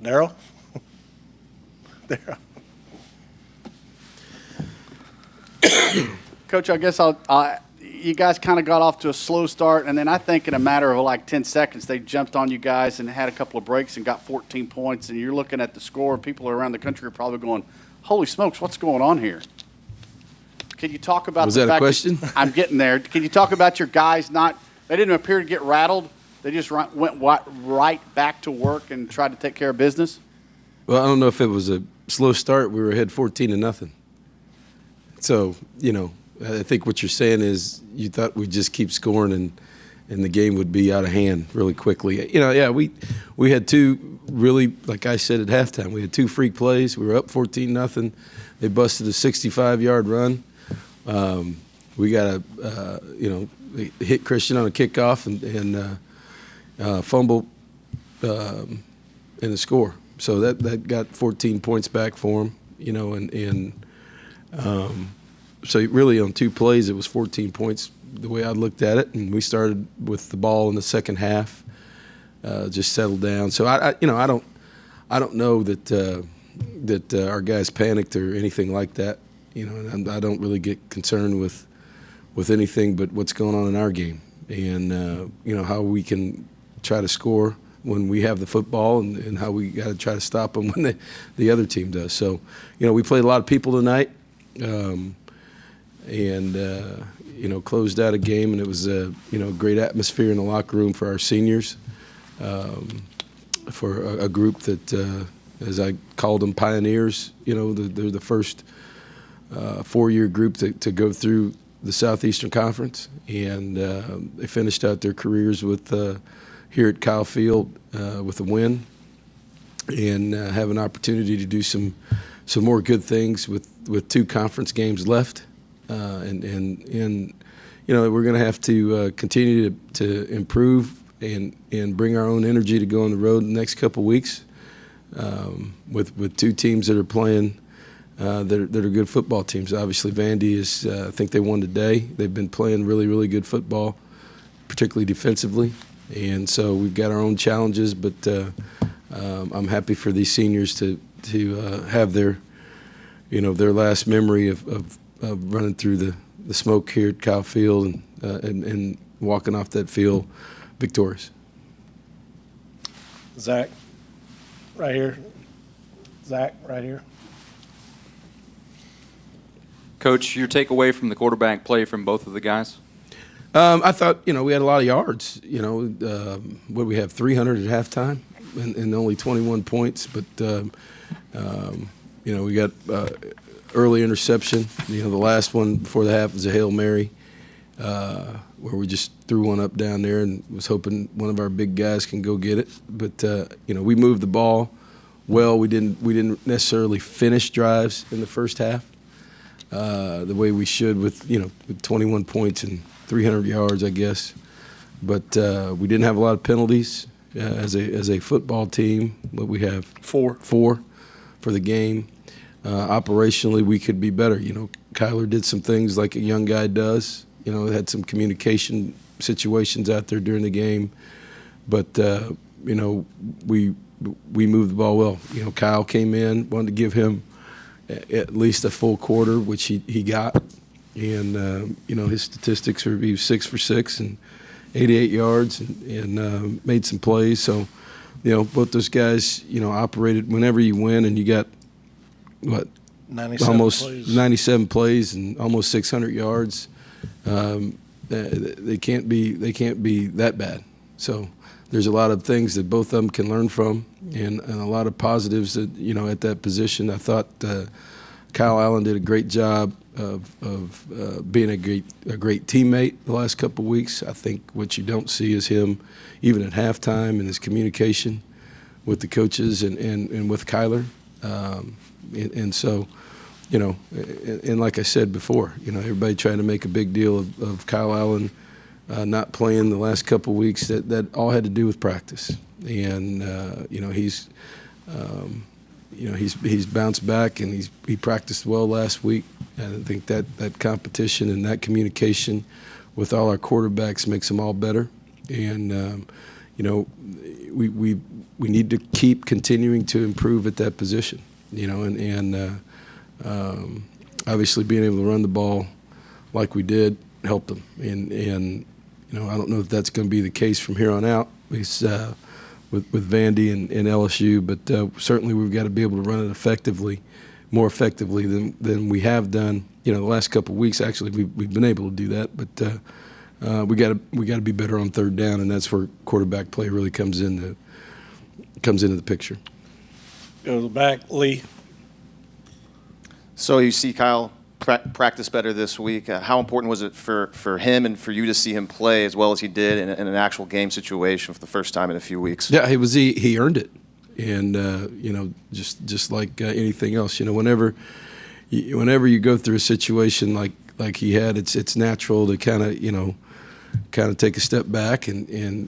Darryl? Darryl. Coach, I guess you guys kind of got off to a slow start, and then I think in a matter of like 10 seconds, they jumped on you guys and had a couple of breaks and got 14 points, and you're looking at the score, and people around the country are probably going, holy smokes, what's going on here? Can you talk about Was the that a fact question? I'm getting there. Can you talk about your guys they didn't appear to get rattled. They just went right back to work and tried to take care of business? Well, I don't know if it was a slow start. We were ahead 14-0. So, I think what you're saying is you thought we'd just keep scoring and the game would be out of hand really quickly. We had two really, like I said at halftime, we had two freak plays. We were up 14-0. They busted a 65-yard run. We got hit Christian on a kickoff and fumble in the score. So that got 14 points back for him, so really on two plays it was 14 points the way I looked at it, and we started with the ball in the second half, just settled down. So I don't know that our guys panicked or anything like that, and I don't really get concerned with anything but what's going on in our game and how we can try to score when we have the football and how we got to try to stop them when the other team does. So, we played a lot of people tonight. Closed out a game, and it was a great atmosphere in the locker room for our seniors, for a group that, as I called them, pioneers. They're the first 4-year group to go through the Southeastern Conference, and they finished out their careers with here at Kyle Field with a win, and have an opportunity to do some more good things with 2 conference games left. We're going to have to continue to improve and bring our own energy to go on the road in the next couple of weeks with 2 teams that are playing that are good football teams. Obviously, Vandy is I think they won today. They've been playing really, really good football, particularly defensively. And so we've got our own challenges, but I'm happy for these seniors to have their last memory of running through the smoke here at Kyle Field and walking off that field victorious. Zach, right here. Zach, right here. Coach, your takeaway from the quarterback play from both of the guys? I thought, we had a lot of yards. What we have, 300 at halftime and only 21 points. But, we got early interception. The last one before the half was a Hail Mary where we just threw one up down there and was hoping one of our big guys can go get it. But, we moved the ball well. We didn't necessarily finish drives in the first half the way we should with 21 points and 300 yards, I guess. But we didn't have a lot of penalties as a football team. But we have four for the game. Operationally, we could be better. Kyler did some things like a young guy does. Had some communication situations out there during the game. But, we moved the ball well. Kyle came in, wanted to give him at least a full quarter, which he got. And, his statistics he was 6 for 6 and 88 yards and made some plays. So, both those guys, operated whenever you win and you got, 97 plays and almost 600 yards. They can't be that bad. So there's a lot of things that both of them can learn from and a lot of positives that, at that position. I thought Kyle Allen did a great job of being a great teammate the last couple of weeks. I think what you don't see is him, even at halftime, and his communication with the coaches and with Kyler. And so, and like I said before, everybody trying to make a big deal of Kyle Allen not playing the last couple of weeks. That all had to do with practice, and he's bounced back and he practiced well last week. And I think that competition and that communication with all our quarterbacks makes them all better. And we need to keep continuing to improve at that position, and obviously being able to run the ball like we did helped them. And I don't know if that's going to be the case from here on out, at least with Vandy and LSU, but certainly we've got to be able to run it more effectively than we have done. The last couple of weeks, actually, we've been able to do that, but we got to be better on third down, and that's where quarterback play really comes into the picture. Go to the back, Lee. So you see Kyle practice better this week. How important was it for him and for you to see him play as well as he did in an actual game situation for the first time in a few weeks? Yeah, he earned it, and just like anything else, whenever you go through a situation like he had, it's natural to kind of take a step back and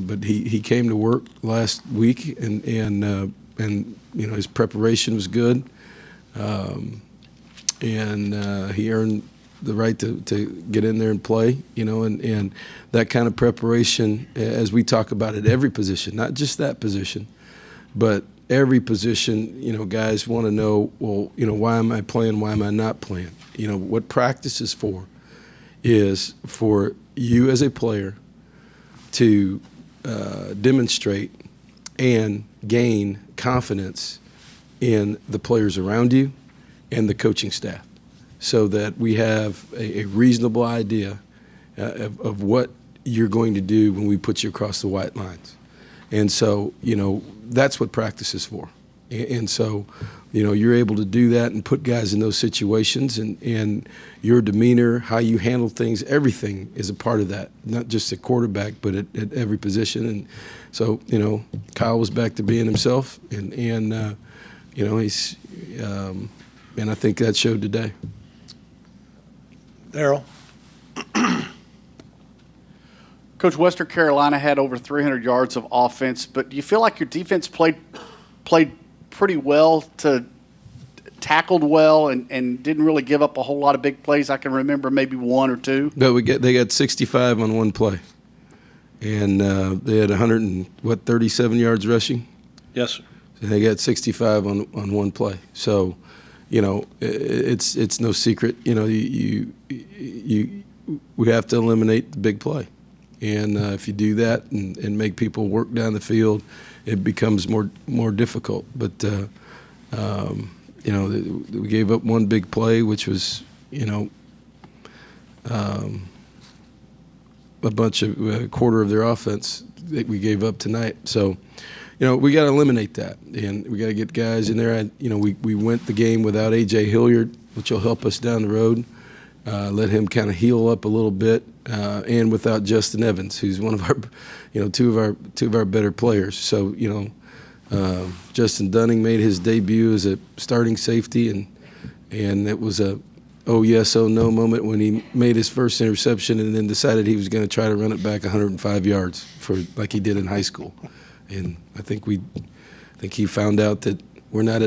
but he came to work last week and his preparation was good. And he earned the right to get in there and play, and that kind of preparation, as we talk about at every position, not just that position, but every position, guys want to know, well, why am I playing, why am I not playing? What practice is for you as a player to demonstrate and gain confidence in the players around you and the coaching staff, so that we have a reasonable idea of what you're going to do when we put you across the white lines. And so, that's what practice is for. And so, you're able to do that and put guys in those situations, and your demeanor, how you handle things, everything is a part of that, not just at quarterback, but at every position. And so, Kyle was back to being himself, and he's and I think that showed today. Daryl. Coach, Western Carolina had over 300 yards of offense, but do you feel like your defense played pretty well, tackled well, and didn't really give up a whole lot of big plays? I can remember maybe one or two. No, they got 65 on one play, and they had 137 yards rushing. Yes, sir. And they got 65 on one play. So, it's no secret. We have to eliminate the big play, and if you do that and make people work down the field, it becomes more difficult. But we gave up one big play, which was a quarter of their offense that we gave up tonight. So. We got to eliminate that, and we got to get guys in there. We went the game without A.J. Hilliard, which will help us down the road. Let him kind of heal up a little bit, and without Justin Evans, who's one of our, two of our better players. So Justin Dunning made his debut as a starting safety, and it was a oh yes, oh no moment when he made his first interception, and then decided he was going to try to run it back 105 yards like he did in high school. And I think he found out that we're not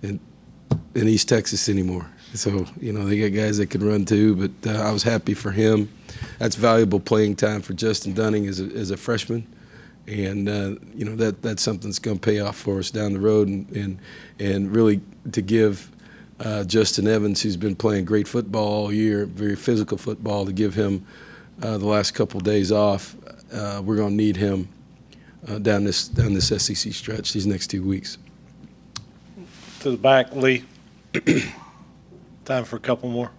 in East Texas anymore. So, they got guys that can run too, but I was happy for him. That's valuable playing time for Justin Dunning as a freshman. And, that's something that's going to pay off for us down the road, and really to give Justin Evans, who's been playing great football all year, very physical football, to give him the last couple of days off. We're going to need him down this SEC stretch these next 2 weeks. To the back, Lee. Time for a couple more.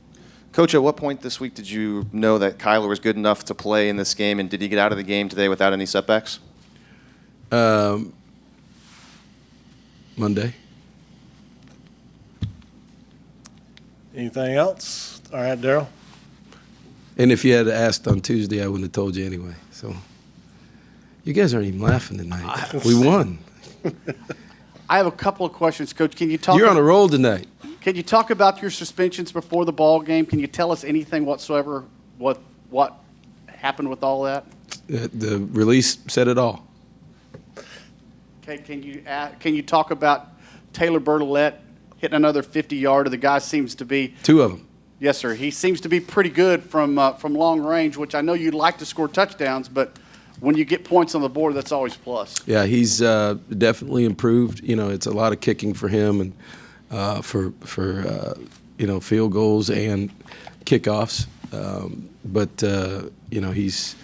Coach, at what point this week did you know that Kyler was good enough to play in this game, and did he get out of the game today without any setbacks? Monday. Anything else? All right, Daryl. And if you had asked on Tuesday, I wouldn't have told you anyway. So you guys aren't even laughing tonight. We won. I have a couple of questions, Coach. Can you talk? You're on a roll tonight. Can you talk about your suspensions before the ball game? Can you tell us anything whatsoever? What happened with all that? The release said it all. Okay. Can you talk about Taylor Bertolette hitting another 50-yarder? The guy seems to be 2 of them. Yes, sir. He seems to be pretty good from long range, which I know you'd like to score touchdowns, but when you get points on the board, that's always plus. Yeah, he's definitely improved. You know, it's a lot of kicking for him and for field goals and kickoffs. But you know, he's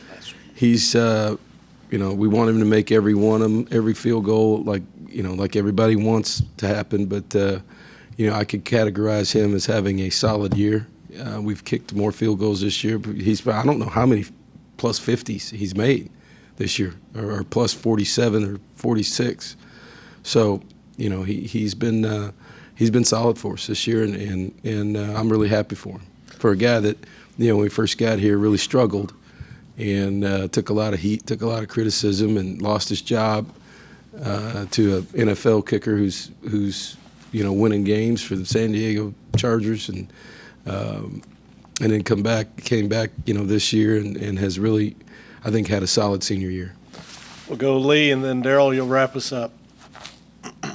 we want him to make every one of them, every field goal, like everybody wants to happen. But I could categorize him as having a solid year. We've kicked more field goals this year. But I don't know how many plus 50s he's made this year, or plus 47 or 46. So he's been solid for us this year, and I'm really happy for him. For a guy that when we first got here really struggled and took a lot of heat, took a lot of criticism, and lost his job to an NFL kicker who's winning games for the San Diego Chargers, and then came back this year and has really, I think, had a solid senior year. We'll go Lee, and then Darryl, you'll wrap us up.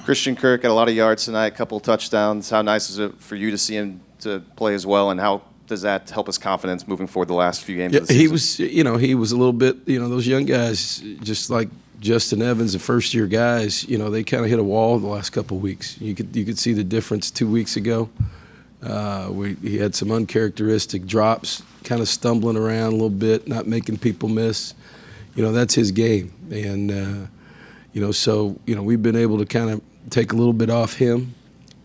Christian Kirk had a lot of yards tonight, a couple of touchdowns. How nice is it for you to see him to play as well, and how does that help his confidence moving forward the last few games of the season? He was a little bit, those young guys, just like Justin Evans, the first-year guys, they kind of hit a wall the last couple of weeks. You could see the difference 2 weeks ago. He had some uncharacteristic drops, kind of stumbling around a little bit, not making people miss. That's his game. And, so we've been able to kind of take a little bit off him.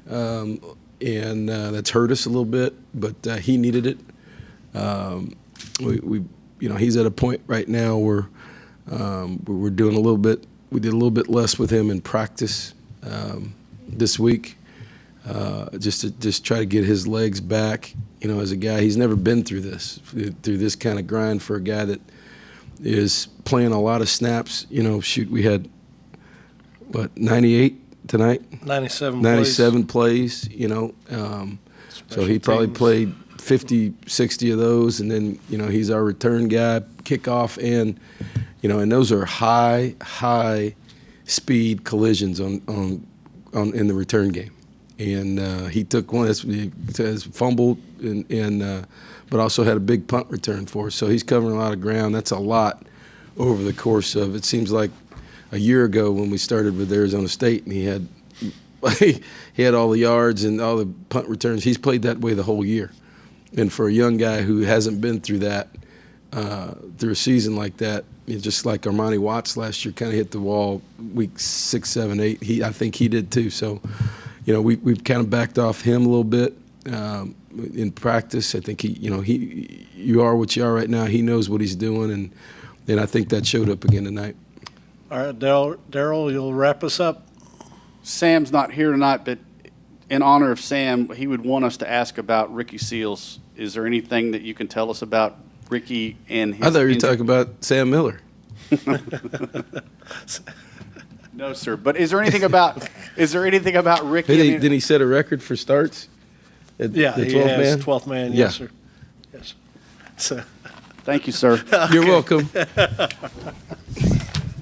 And that's hurt us a little bit, but he needed it. He's at a point right now where we're doing a little bit. We did a little bit less with him in practice this week, just to try to get his legs back. As a guy, he's never been through this kind of grind for a guy that is playing a lot of snaps. We had 98 tonight. 97 plays. So he probably played 50, 60 of those, and then he's our return guy, kickoff, and and those are high speed collisions on in the return game. And he took one that's fumbled, but also had a big punt return for us. So he's covering a lot of ground. That's a lot over the course of, it seems like a year ago when we started with Arizona State, and he had all the yards and all the punt returns. He's played that way the whole year. And for a young guy who hasn't been through that, through a season like that, just like Armani Watts last year kind of hit the wall week 6, 7, 8. I think he did too. So, we've kind of backed off him a little bit in practice. I think you are what you are right now. He knows what he's doing, and I think that showed up again tonight. All right, Darryl, you'll wrap us up. Sam's not here tonight, but in honor of Sam, he would want us to ask about Ricky Seals. Is there anything that you can tell us about Ricky and his I thought you were talking about Sam Miller. No, sir. But is there anything about Ricky? Didn't he set a record for starts? Yeah, the he 12th has man? 12th man. Yeah. Yes, sir. Yes. So, Thank you, sir. You're welcome.